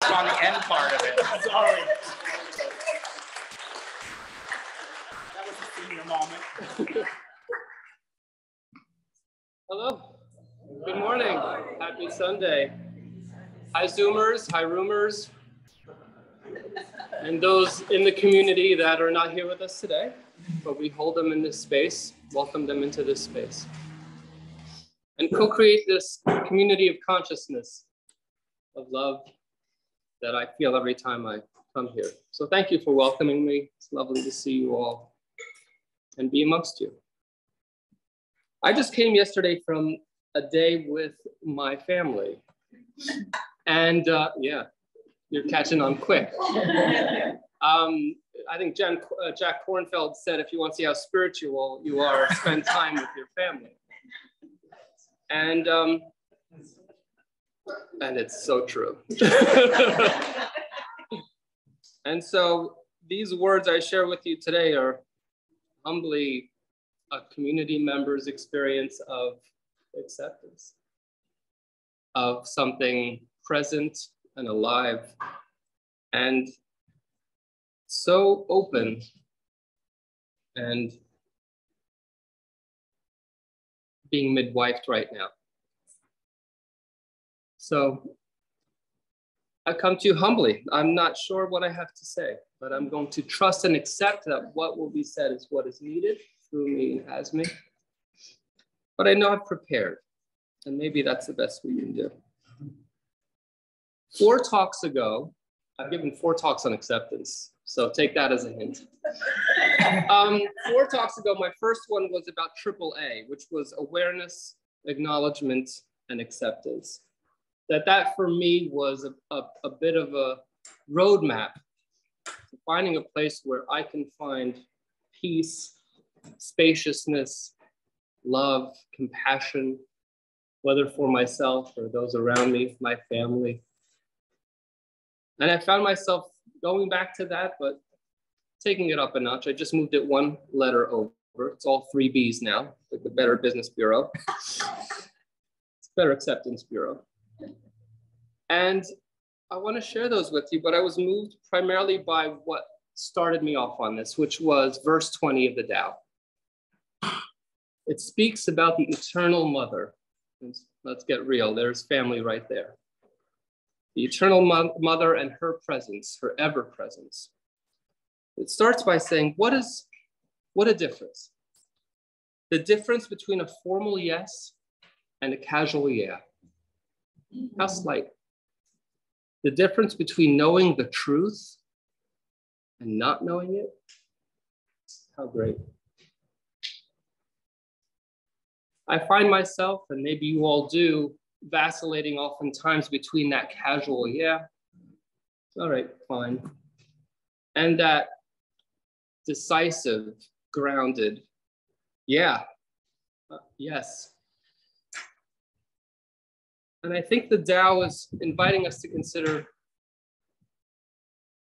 focused on the end part of it. Sorry. That was a senior moment. Hello. Good morning. Happy Sunday. Hi, Zoomers. Hi, Roomers. And those in the community that are not here with us today, but we hold them in this space, welcome them into this space, and co-create this community of consciousness, of love that I feel every time I come here. So thank you for welcoming me. It's lovely to see you all and be amongst you. I just came yesterday from a day with my family. And yeah, you're catching on quick. I think Jack Kornfeld said, if you want to see how spiritual you are, spend time with your family. And it's so true. And so these words I share with you today are humbly a community member's experience of acceptance, of something present and alive, and so open and being midwifed right now. So I come to you humbly. I'm not sure what I have to say, but I'm going to trust and accept that what will be said is what is needed through me and as me. But I know I've prepared, and maybe that's the best we can do. 4 talks ago, I've given 4 talks on acceptance, so take that as a hint. 4 talks ago, my first one was about AAA, which was awareness, acknowledgement, and acceptance. That for me was a bit of a roadmap to finding a place where I can find peace, spaciousness, love, compassion, whether for myself or those around me, my family. And I found myself going back to that, but taking it up a notch. I just moved it 1 letter over. It's all 3 B's now, like the Better Business Bureau. It's Better Acceptance Bureau. And I want to share those with you, but I was moved primarily by what started me off on this, which was verse 20 of the Tao. It speaks about the eternal mother. Let's get real, there's family right there. The eternal mother and her presence, her ever presence. It starts by saying, what a difference. The difference between a formal yes and a casual yeah. How slight. The difference between knowing the truth and not knowing it, how great. I find myself, and maybe you all do, vacillating oftentimes between that casual, yeah, all right, fine, and that decisive, grounded, yeah, yes. And I think the Tao is inviting us to consider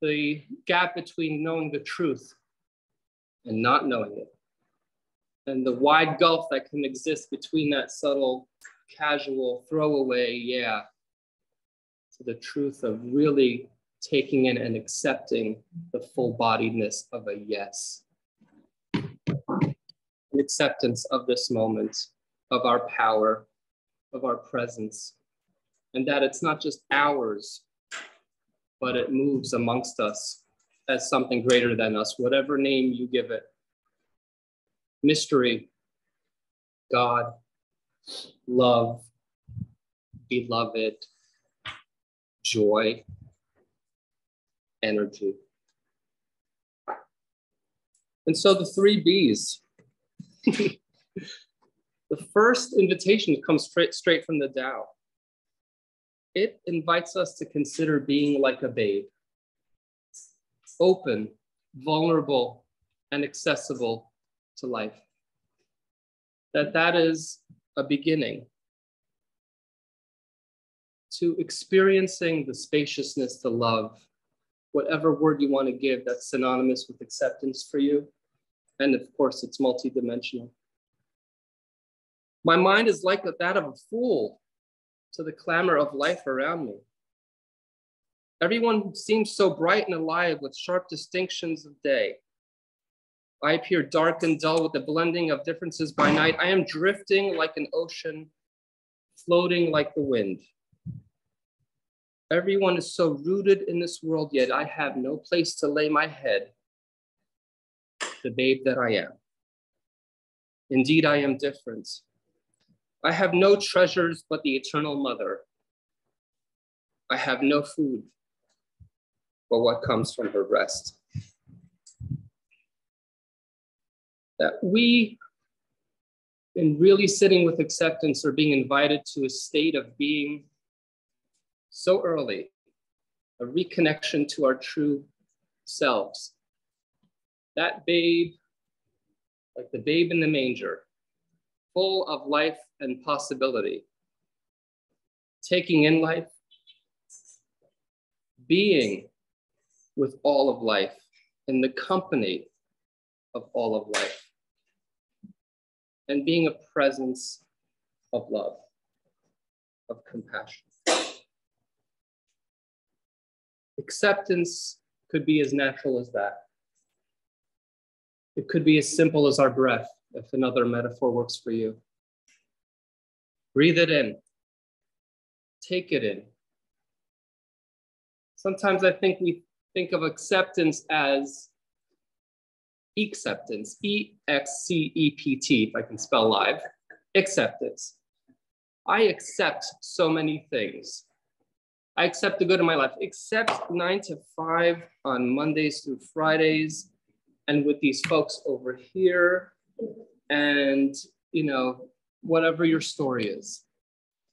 the gap between knowing the truth and not knowing it, and the wide gulf that can exist between that subtle, casual, throwaway, yeah, to the truth of really taking in and accepting the full-bodiedness of a yes. An acceptance of this moment, of our power, of our presence, and that it's not just ours, but it moves amongst us as something greater than us, whatever name you give it. Mystery, God, love, beloved, joy, energy. And so the 3 B's. The first invitation comes straight from the Tao. It invites us to consider being like a babe, open, vulnerable, and accessible to life. That is a beginning to experiencing the spaciousness, the love, whatever word you want to give that's synonymous with acceptance for you. And of course, it's multidimensional. My mind is like that of a fool to the clamor of life around me. Everyone seems so bright and alive with sharp distinctions of day. I appear dark and dull with the blending of differences by night. I am drifting like an ocean, floating like the wind. Everyone is so rooted in this world, yet I have no place to lay my head, the babe that I am. Indeed, I am different. I have no treasures but the eternal mother. I have no food but what comes from her breast. That we, in really sitting with acceptance, are being invited to a state of being so early, a reconnection to our true selves. That babe, like the babe in the manger, full of life and possibility, taking in life, being with all of life, in the company of all of life, and being a presence of love, of compassion. Acceptance could be as natural as that. It could be as simple as our breath, if another metaphor works for you. Breathe it in. Take it in. Sometimes I think we think of acceptance as acceptance, E-X-C-E-P-T, if I can spell live, acceptance. I accept so many things. I accept the good in my life, except 9 to 5 on Mondays through Fridays, and with these folks over here, and whatever your story is.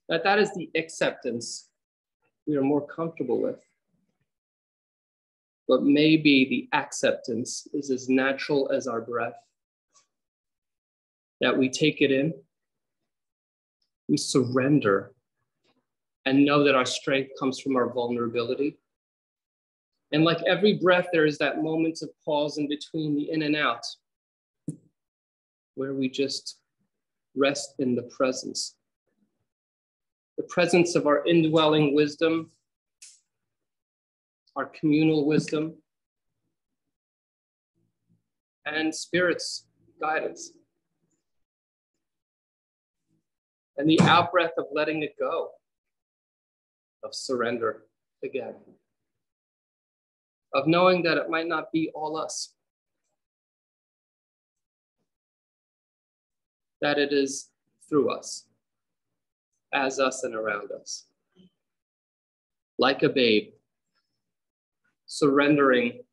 That is the acceptance we are more comfortable with. But maybe the acceptance is as natural as our breath. That we take it in, we surrender, and know that our strength comes from our vulnerability. And like every breath, there is that moment of pause in between the in and out, where we just rest in the presence of our indwelling wisdom, our communal wisdom, and Spirit's guidance. And the out-breath of letting it go, of surrender again, of knowing that it might not be all us, that it is through us, as us and around us. Like a babe, surrendering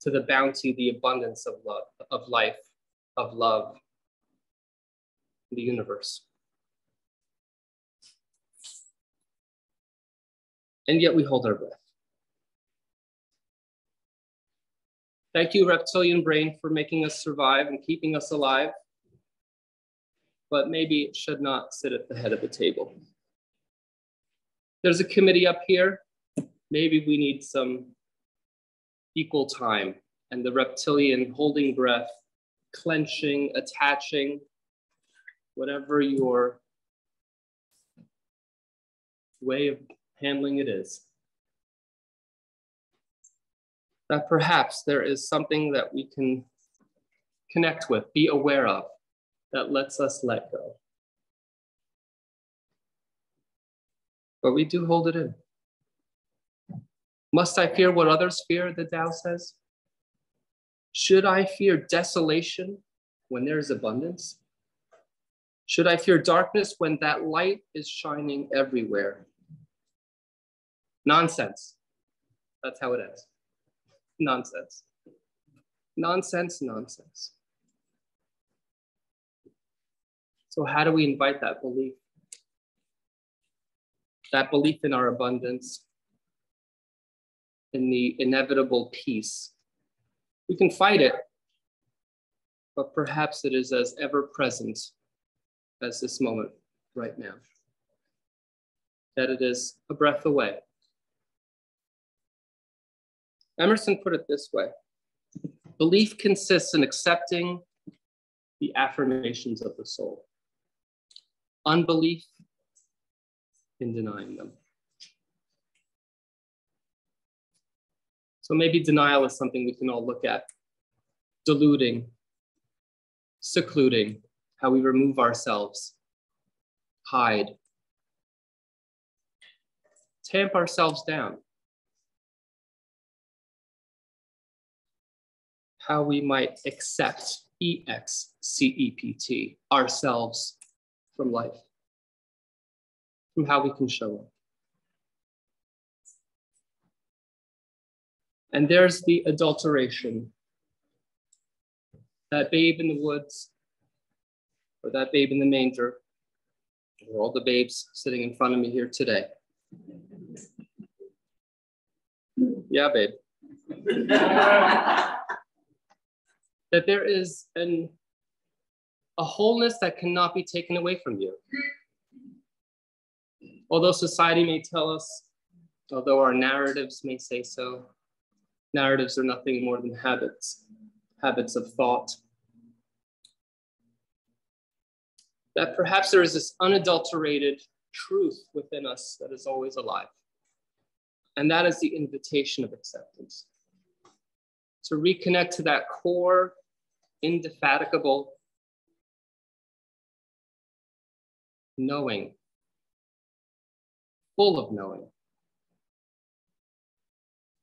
to the bounty, the abundance of love, of life, of love, the universe. And yet we hold our breath. Thank you, reptilian brain, for making us survive and keeping us alive. But maybe it should not sit at the head of the table. There's a committee up here. Maybe we need some equal time, and the reptilian holding breath, clenching, attaching, whatever your way of handling it is. That perhaps there is something that we can connect with, be aware of, that lets us let go. But we do hold it in. Must I fear what others fear, the Tao says? Should I fear desolation when there's abundance? Should I fear darkness when that light is shining everywhere? Nonsense. That's how it ends. Nonsense. Nonsense, nonsense. So how do we invite that belief? That belief in our abundance, in the inevitable peace. We can fight it, but perhaps it is as ever present as this moment right now. That it is a breath away. Emerson put it this way: belief consists in accepting the affirmations of the soul. Unbelief in denying them. So maybe denial is something we can all look at. Diluting, secluding, how we remove ourselves, hide, tamp ourselves down. How we might accept, EXCEPT, ourselves from life, from how we can show up. And there's the adulteration. That babe in the woods, or that babe in the manger, or all the babes sitting in front of me here today. Yeah, babe. That there is a wholeness that cannot be taken away from you. Although society may tell us, although our narratives may say so, narratives are nothing more than habits of thought. That perhaps there is this unadulterated truth within us that is always alive. And that is the invitation of acceptance. To reconnect to that core, indefatigable knowing, full of knowing,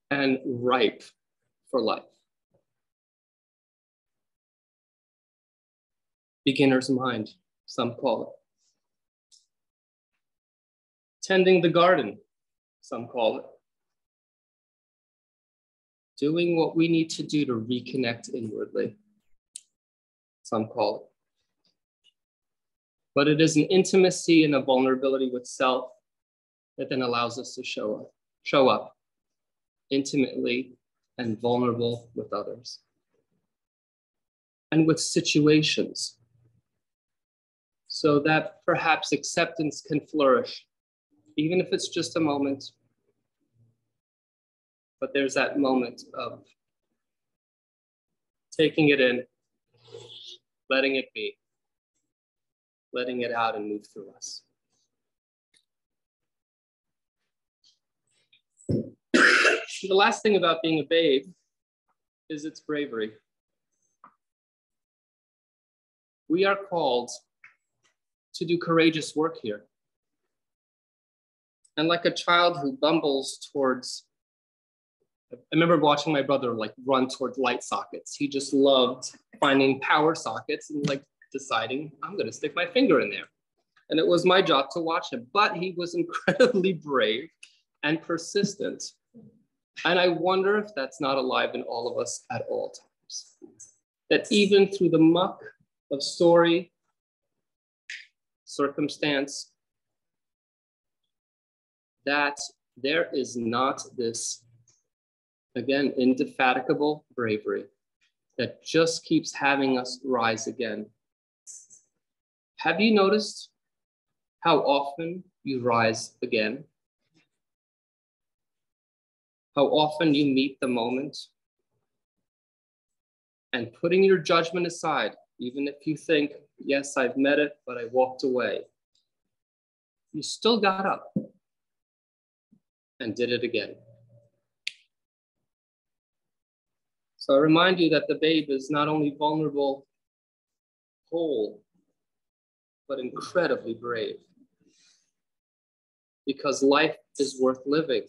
and ripe for life. Beginner's mind, some call it. Tending the garden, some call it. Doing what we need to do to reconnect inwardly, some call it. But it is an intimacy and a vulnerability with self that then allows us to show up intimately and vulnerable with others. And with situations, so that perhaps acceptance can flourish, even if it's just a moment. But there's that moment of taking it in, letting it be, letting it out and move through us. The last thing about being a babe is its bravery. We are called to do courageous work here. And like a child who bumbles towards, I remember watching my brother run towards light sockets. He just loved finding power sockets and deciding, I'm gonna stick my finger in there. And it was my job to watch him, but he was incredibly brave and persistent. And I wonder if that's not alive in all of us at all times. That even through the muck of story, circumstance, that there is not this, again, indefatigable bravery that just keeps having us rise again. Have you noticed how often you rise again? How often you meet the moment and putting your judgment aside, even if you think, yes, I've met it, but I walked away. You still got up and did it again. So I remind you that the babe is not only vulnerable, whole, but incredibly brave. Because life is worth living.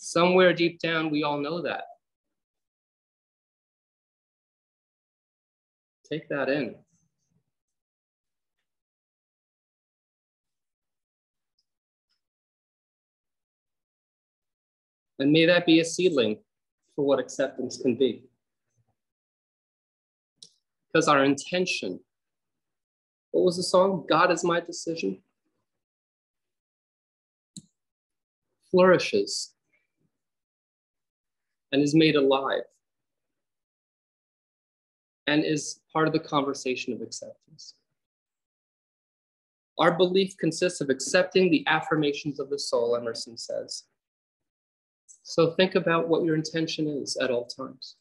Somewhere deep down, we all know that. Take that in. And may that be a seedling for what acceptance can be. Because our intention, what was the song? God is my decision. Flourishes and is made alive and is part of the conversation of acceptance. Our belief consists of accepting the affirmations of the soul, Emerson says. So think about what your intention is at all times.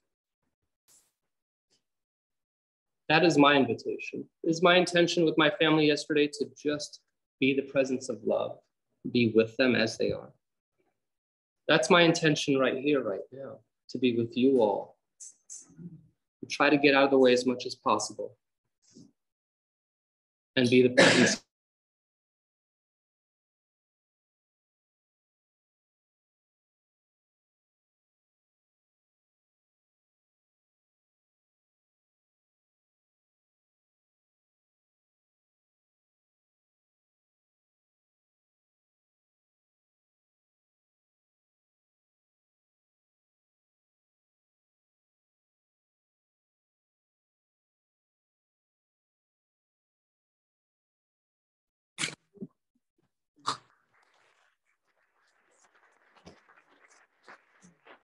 That is my invitation. It is my intention with my family yesterday to just be the presence of love, be with them as they are. That's my intention right here, right now, to be with you all. Try to get out of the way as much as possible and be the presence